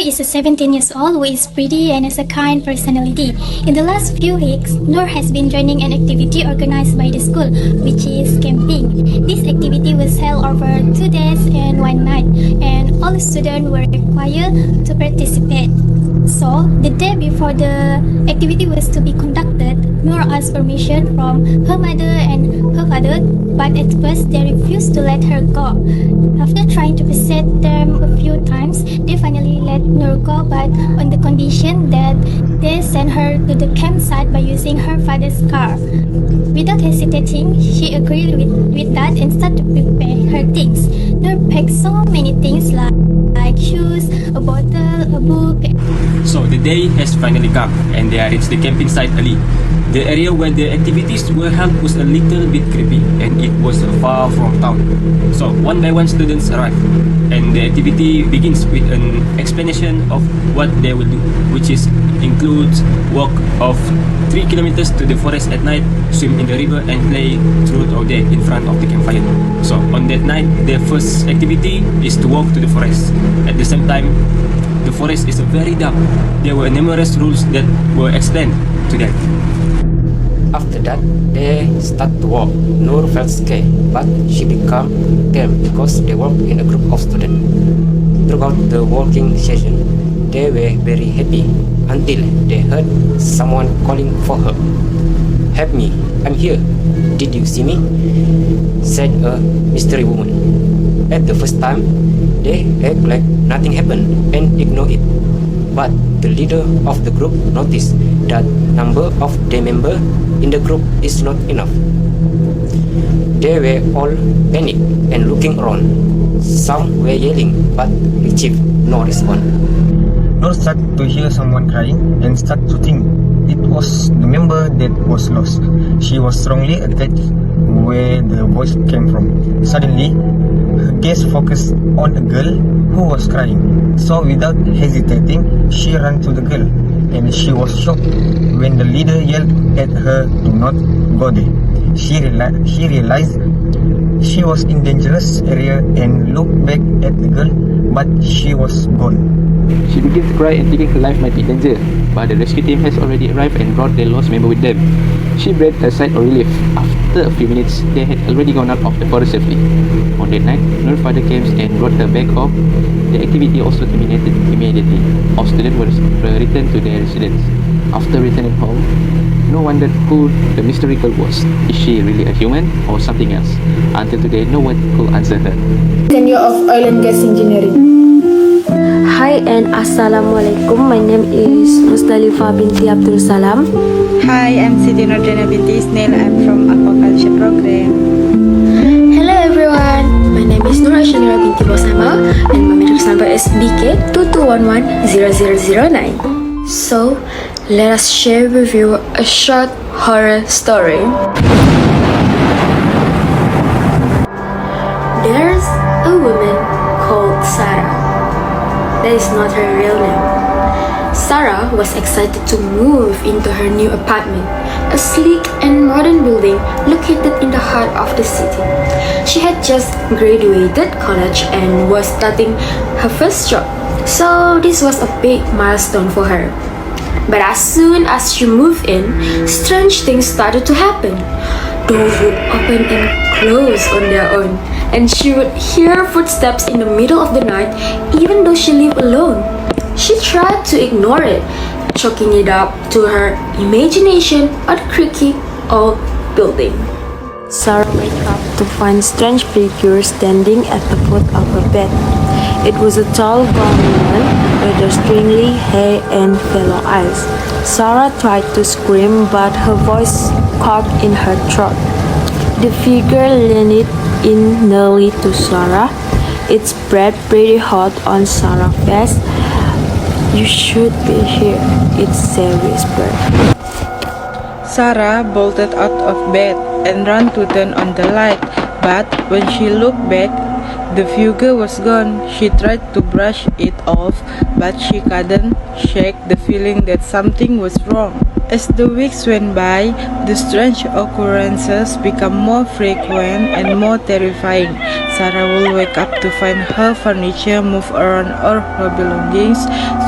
is a 17 years old who is pretty and has a kind personality. In the last few weeks, Noor has been joining an activity organized by the school, which is camping. This activity was held over 2 days and 1 night, and all students were required to participate. So, the day before the activity was to be conducted, Noor asked permission from her mother and her father, but at first they refused to let her go. After trying to persuade them a few times, they finally let Noor go, but on the condition that they send her to the campsite by using her father's car. Without hesitating, she agreed with that and started to prepare her things. Noor packed so many things like shoes, a bottle, a book. So the day has finally come and they reached the camping site early. The area where the activities were held was a little bit creepy and it was far from town. So one by one students arrived and the activity begins with an explanation of what they will do, which includes walk of 3 kilometers to the forest at night, swim in the river and play truth or dare in front of the campfire. So on that night, their first activity is to walk to the forest. At the same time, the forest is very dark. There were numerous rules that were explained to them. After that, they start to walk. Noor felt scared, but she became calm because they walked in a group of students. Throughout the walking session, they were very happy until they heard someone calling for her. "Help me, I'm here. Did you see me?" said a mystery woman. At the first time, they act like nothing happened and ignore it. But the leader of the group noticed that number of their members in the group is not enough. They were all panicked and looking around. Some were yelling, but received no response. Noor started to hear someone crying and started to think it was the member that was lost. She was strongly attached where the voice came from. Suddenly, her gaze focused on a girl who was crying. So without hesitating, she ran to the girl and she was shocked when the leader yelled at her to not go there. She realized she was in dangerous area and looked back at the girl, but she was gone. She began to cry and thinking her life might be in danger, but the rescue team has already arrived and brought their lost member with them. She breathed a sigh of relief. After a few minutes, they had already gone out of the forest safely. On that night, Noor's father came and brought her back home. The activity also terminated immediately. All students were returned to their residence. After returning home, no one wondered who the mystery girl was. Is she really a human or something else? Until today, no one could answer her. Second year of Oil and Gas Engineering. Hi and Assalamualaikum. My name is Mustalifah binti Abdul Salam. Hi, I'm Siti Nurjana binti Isnail. I'm from Aquaculture Program. Hello everyone. My name is Nur Ashanira binti Bosama and my matrix number is BK 22110009. So, let us share with you a short horror story. There's a woman called Sarah. That is not her real name. Sarah was excited to move into her new apartment, a sleek and modern building located in the heart of the city. She had just graduated college and was starting her first job, so this was a big milestone for her. But as soon as she moved in, strange things started to happen. Doors would open and close on their own, and she would hear footsteps in the middle of the night even though she lived alone. She tried to ignore it, chalking it up to her imagination or the creaky old building. Sarah woke up to find strange figures standing at the foot of her bed. It was a tall brown woman with stringy hair and yellow eyes. Sarah tried to scream, but her voice caught in her throat. The figure leaned in nearly to Sarah. It spread pretty hot on Sarah's face. "You should be here," it said whispered. Sarah bolted out of bed and ran to turn on the light, but when she looked back, the figure was gone. She tried to brush it off, but she couldn't shake the feeling that something was wrong. As the weeks went by, the strange occurrences became more frequent and more terrifying. Sarah would wake up to find her furniture moved around or her belongings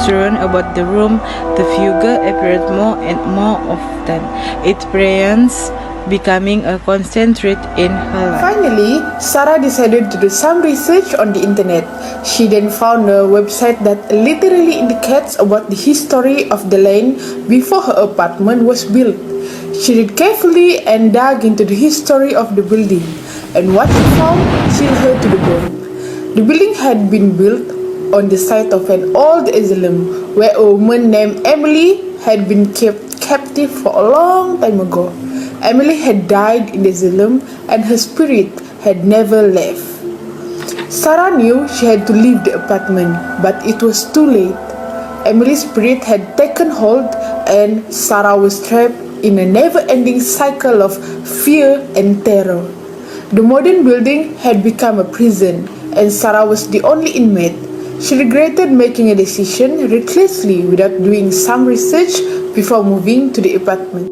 strewn about the room. The figure appeared more and more often, its presence becoming a constant threat in her life. Finally, Sarah decided to do some research on the internet. She then found a website that literally indicates about the history of the land before her apartment was built. She read carefully and dug into the history of the building, and what she found chilled her to the bone. The building had been built on the site of an old asylum where a woman named Emily had been kept captive for a long time ago. Emily had died in the asylum and her spirit had never left. Sarah knew she had to leave the apartment, but it was too late. Emily's spirit had taken hold and Sarah was trapped in a never-ending cycle of fear and terror. The modern building had become a prison and Sarah was the only inmate. She regretted making a decision recklessly without doing some research before moving to the apartment.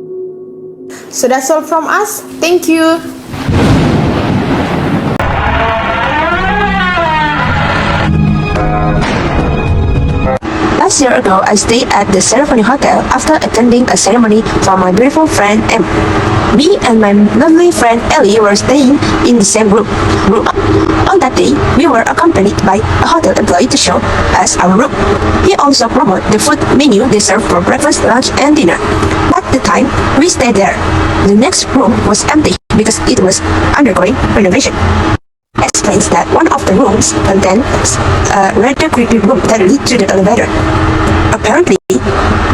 So that's all from us. Thank you. Last year ago, I stayed at the Ceremony Hotel after attending a ceremony for my beautiful friend Em. Me and my lovely friend Ellie were staying in the same room. On that day, we were accompanied by a hotel employee to show us our room. He also promoted the food menu they serve for breakfast, lunch, and dinner. At the time we stayed there, the next room was empty because it was undergoing renovation. Explains that one of the rooms contains a rather creepy room that leads to the elevator. Apparently,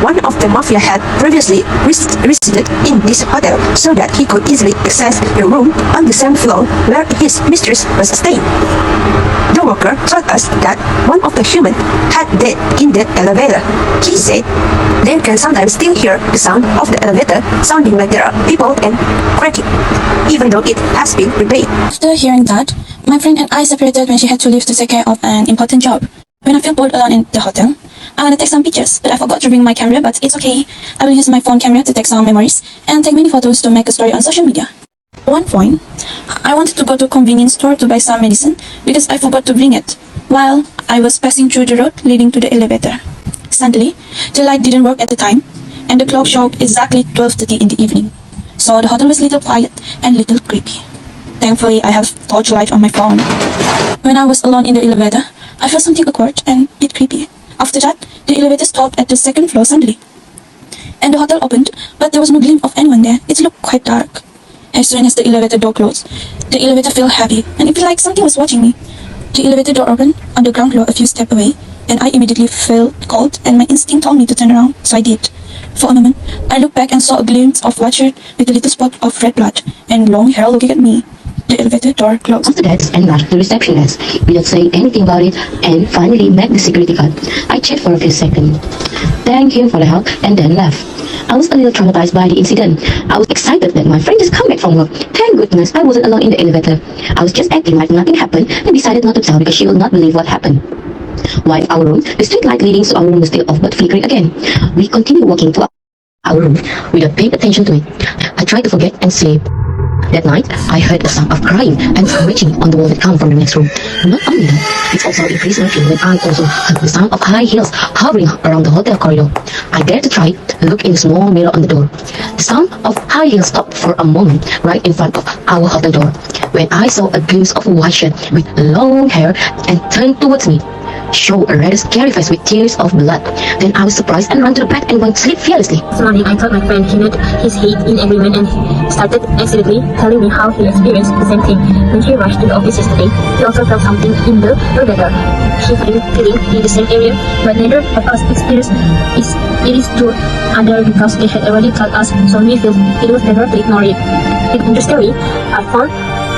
one of the mafia had previously resided in this hotel so that he could easily access the room on the same floor where his mistress was staying. The worker told us that one of the humans had died in the elevator. He said they can sometimes still hear the sound of the elevator sounding like there are people and cracking, even though it has been repaired. After hearing that, my friend and I separated when she had to leave to take care of an important job. When I feel bored alone in the hotel, I want to take some pictures, but I forgot to bring my camera, but it's okay. I will use my phone camera to take some memories and take many photos to make a story on social media. At one point, I wanted to go to a convenience store to buy some medicine because I forgot to bring it while I was passing through the road leading to the elevator. Suddenly, the light didn't work at the time, and the clock showed exactly 12:30 in the evening. So the hotel was little quiet and little creepy. Thankfully, I have torchlight on my phone. When I was alone in the elevator, I felt something awkward and a bit creepy. After that, the elevator stopped at the second floor suddenly. And the hotel opened, but there was no gleam of anyone there. It looked quite dark. As soon as the elevator door closed, the elevator felt heavy, and it felt like something was watching me. The elevator door opened on the ground floor a few steps away, and I immediately felt cold, and my instinct told me to turn around, so I did. For a moment, I looked back and saw a glimpse of white shirt with a little spot of red blood and long hair looking at me. The elevator door closed. After that, and rushed the receptionist without saying anything about it, and finally met the security guard. I checked for a few seconds, thanked him for the help, and then left. I was a little traumatized by the incident. I was excited that my friend just come back from work. Thank goodness I wasn't alone in the elevator. I was just acting like nothing happened and decided not to tell because she will not believe what happened. While in our room, the street light leading to our room was still off but flickering again. We continued walking to our room without paying attention to it. I tried to forget and sleep. That night, I heard a sound of crying and screeching on the wall that came from the next room. Not only that, it also increased my fear when I also heard the sound of high heels hovering around the hotel corridor. I dared to try to look in the small mirror on the door. The sound of high heels stopped for a moment right in front of our hotel door, when I saw a glimpse of a white shirt with long hair and turned towards me. Show a rather scary face with tears of blood. Then I was surprised and ran to the bed and went to sleep fearlessly. This morning I told my friend he nodded his head in agreement and started accidentally telling me how he experienced the same thing when he rushed to the office yesterday. He also felt something in the elevator. He had been feeling in the same area, but neither of us experienced it is true other because they had already told us, so we felt it was better to ignore it. In the story, I found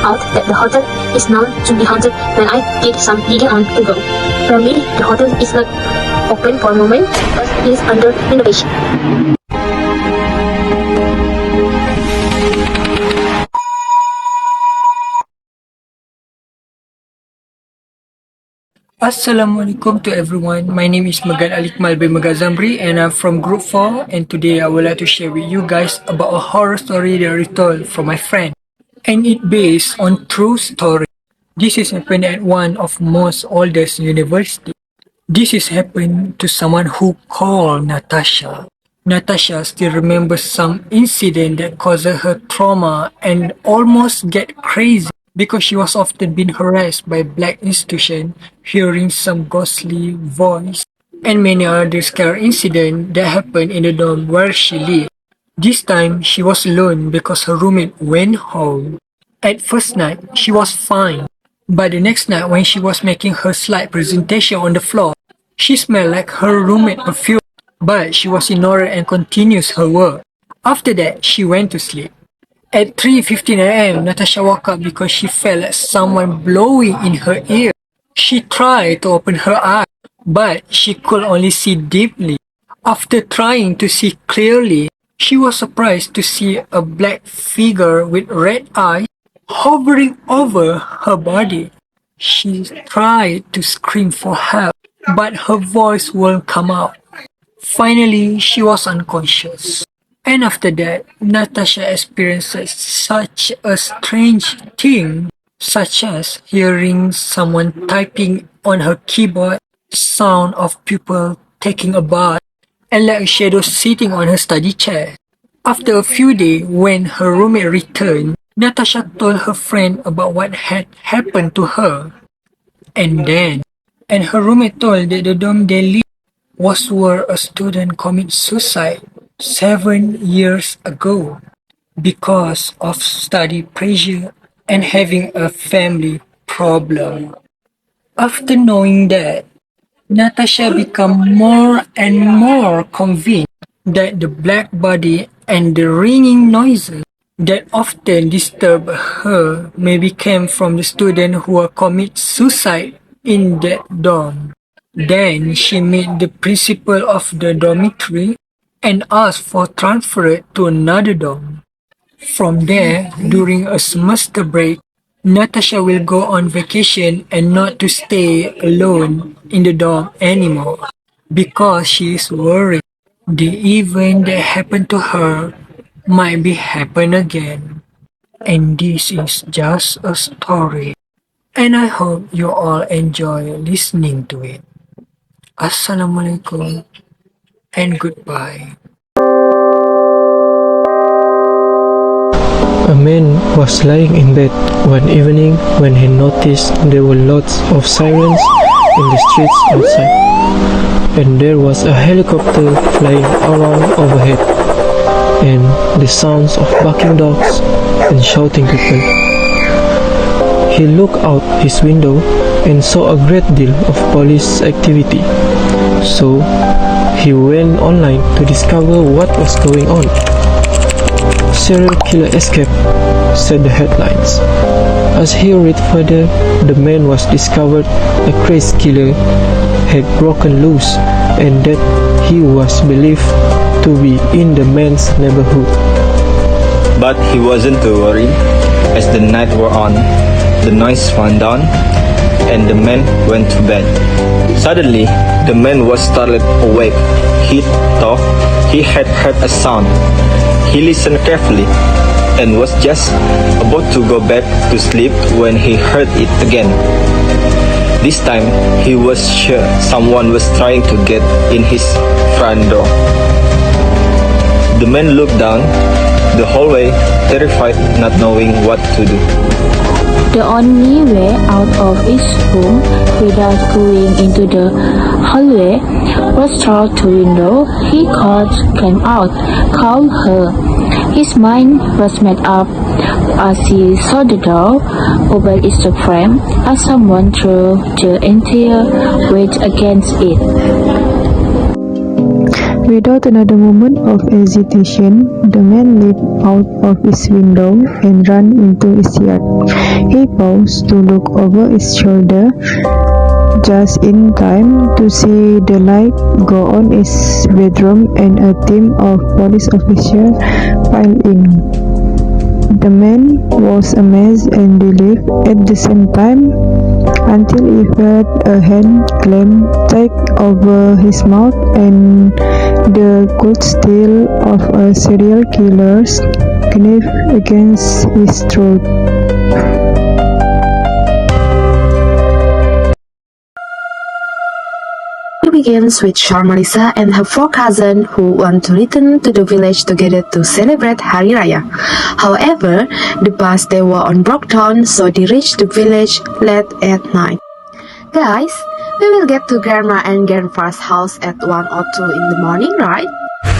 out that the hotel is known to be haunted when I did some digging on Google. Probably the hotel is not open for a moment as it is under renovation. Assalamualaikum to everyone. My name is Magan Alikmal bin Magazamri and I'm from Group 4, and today I would like to share with you guys about a horror story that I told from my friend, and it based on true story. This has happened at one of most oldest universities. This has happened to someone who called Natasha. Natasha still remembers some incident that caused her trauma and almost get crazy because she was often being harassed by black institution, hearing some ghostly voice, and many other scary incidents that happened in the dorm where she lived. This time, she was alone because her roommate went home. At first night, she was fine, but the next night when she was making her slide presentation on the floor, she smelled like her roommate perfume, but she was ignored and continues her work. After that, she went to sleep. At 3:15 a.m., Natasha woke up because she felt like someone blowing in her ear. She tried to open her eyes, but she could only see deeply. After trying to see clearly, she was surprised to see a black figure with red eyes hovering over her body. She tried to scream for help, but her voice wouldn't come out. Finally, she was unconscious. And after that, Natasha experienced such a strange thing, such as hearing someone typing on her keyboard, sound of people taking a bath, and like a shadow sitting on her study chair. After a few days, when her roommate returned, Natasha told her friend about what had happened to her. And her roommate told that the dorm they lived was where a student committed suicide 7 years ago because of study pressure and having a family problem. After knowing that, Natasha became more and more convinced that the black body and the ringing noises that often disturb her maybe came from the students who commit suicide in that dorm. Then she met the principal of the dormitory and asked for transfer to another dorm. From there, during a semester break, Natasha will go on vacation and not to stay alone in the dorm anymore because she is worried the event that happened to her might be happen again. And this is just a story. And I hope you all enjoy listening to it. Assalamualaikum and goodbye. A man was lying in bed one evening when he noticed there were lots of sirens in the streets outside, and there was a helicopter flying around overhead, and the sounds of barking dogs and shouting people. He looked out his window and saw a great deal of police activity, so he went online to discover what was going on. Serial killer escape, said the headlines. As he read further, the man was discovered a crazy killer had broken loose and that he was believed to be in the man's neighborhood. But he wasn't too worried. As the night wore on, the noise wound down and the man went to bed. Suddenly, the man was startled awake. He thought he had heard a sound. He listened carefully and was just about to go back to sleep when he heard it again. This time, he was sure someone was trying to get in his front door. The man looked down the hallway, terrified, not knowing what to do. The only way out of his room without going into the hallway was through the window. He came out, called her. His mind was made up as he saw the door open its frame as someone threw the entire weight against it. Without another moment of hesitation, the man leaped out of his window and ran into his yard. He paused to look over his shoulder, just in time to see the light go on his bedroom and a team of police officers pile in. The man was amazed and relieved at the same time until he felt a hand clamp tight over his mouth and the cold steel of a serial killer's knife against his throat. It begins with Sharmalisa and her four cousins who want to return to the village together to celebrate Hari Raya. However, the bus they were on broke down, so they reached the village late at night. Guys, we will get to Grandma and Grandpa's house at 1 or 2 in the morning, right?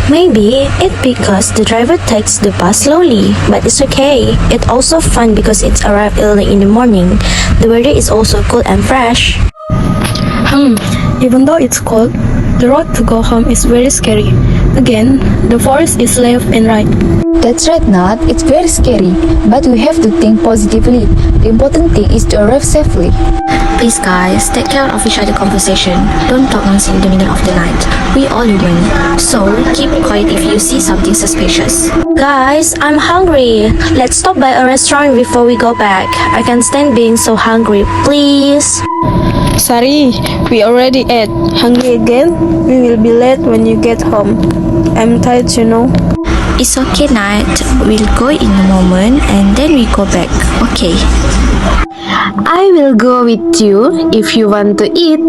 Maybe it's because the driver takes the bus slowly, but it's okay. It's also fun because it's arrived early in the morning. The weather is also cool and fresh. Even though it's cold, the road to go home is very scary. Again, the forest is left and right. That's right, Nat. It's very scary, but we have to think positively. The important thing is to arrive safely. Please guys, take care of each other conversation. Don't talk nonsense in the middle of the night. We all human. So, keep quiet if you see something suspicious. Guys, I'm hungry. Let's stop by a restaurant before we go back. I can't stand being so hungry. Please. Sorry, we already ate. Hungry again? We will be late when you get home. I'm tired, you know. It's okay, Nat. We'll go in a moment and then we go back. Okay. I will go with you if you want to eat.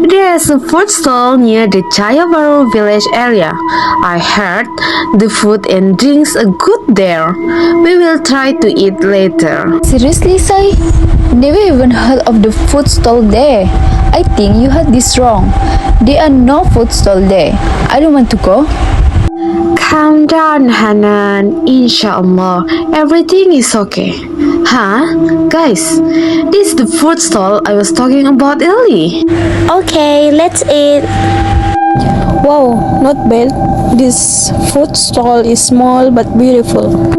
There's a food stall near the Jayabaru village area. I heard the food and drinks are good there. We will try to eat later. Seriously, Sai? Never even heard of the food stall there. I think you heard this wrong. There are no food stall there. I don't want to go. Calm down, Hanan. Inshallah, everything is okay. Guys, this is the food stall I was talking about earlier. Okay, let's eat. Wow, not bad. This food stall is small but beautiful.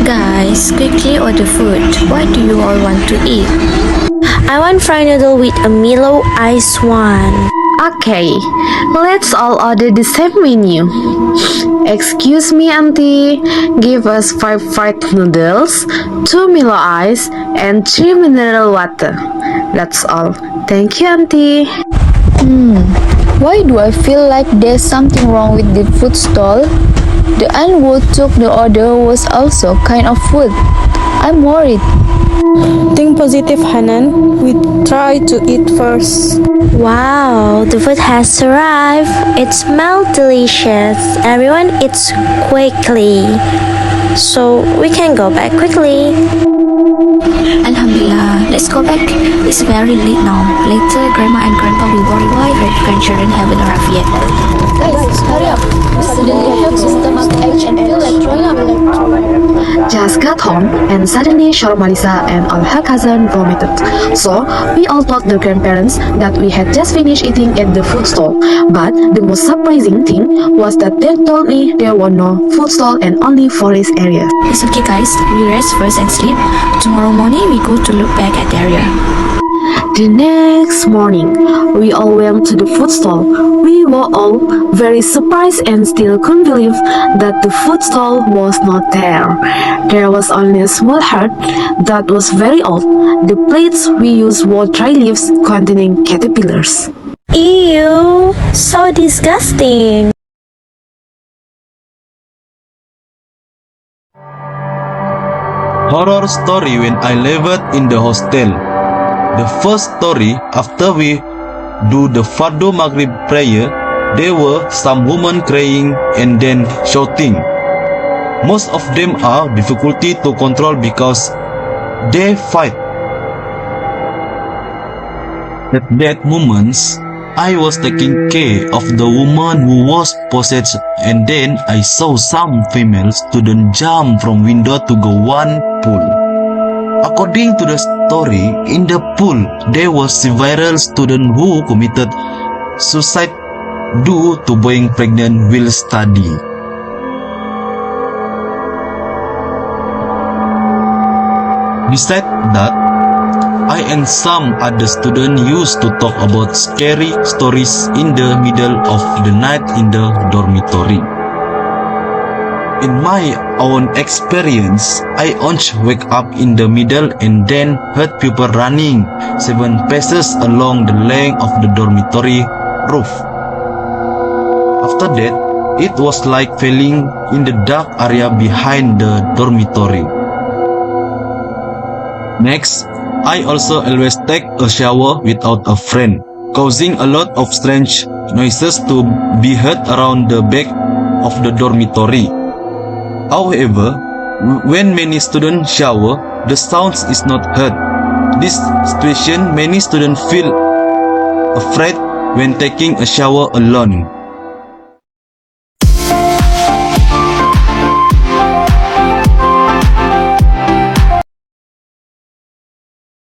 Guys, quickly order food. What do you all want to eat? I want fried noodle with a Milo ice one. Okay, let's all order the same menu. Excuse me, auntie. Give us 5 fried noodles, 2 Milo ice, and 3 mineral water. That's all. Thank you, auntie. Why do I feel like there's something wrong with the food stall? The aunt who took the order was also kind of food. I'm worried. Think positive, Hanan. We try to eat first. Wow, the food has arrived. It smells delicious. Everyone eats quickly, so we can go back quickly. Alhamdulillah, let's go back. It's very late now. Later, Grandma and Grandpa will worry why her grandchildren haven't arrived yet. Guys, hurry up. Suddenly I have to stomach ache and feel like throwing up. Just got home and suddenly Sharmalisa and all her cousins vomited. So we all told the grandparents that we had just finished eating at the food stall. But the most surprising thing was that they told me there were no food stall and only forest area. It's okay, guys. We rest first and sleep. Tomorrow morning, we go to look back at the area. The next morning, we all went to the food stall. We were all very surprised and still couldn't believe that the food stall was not there. There was only a small hut that was very old. The plates we used were dry leaves containing caterpillars. Ew, so disgusting. Horror story when I lived in the hostel. The first story, after we do the Fardo Maghrib prayer, there were some women crying and then shouting. Most of them are difficulty to control because they fight. At that moments, I was taking care of the woman who was possessed, and then I saw some female students jump from window to go one pool. According to the story, in the pool there was several students who committed suicide due to being pregnant while studying. Besides that, I and some other students used to talk about scary stories in the middle of the night in the dormitory. In my own experience, I once wake up in the middle and then heard people running 7 paces along the length of the dormitory roof. After that, it was like falling in the dark area behind the dormitory. Next, I also always take a shower without a friend, causing a lot of strange noises to be heard around the back of the dormitory. However, when many students shower, the sounds is not heard. This situation, many students feel afraid when taking a shower alone.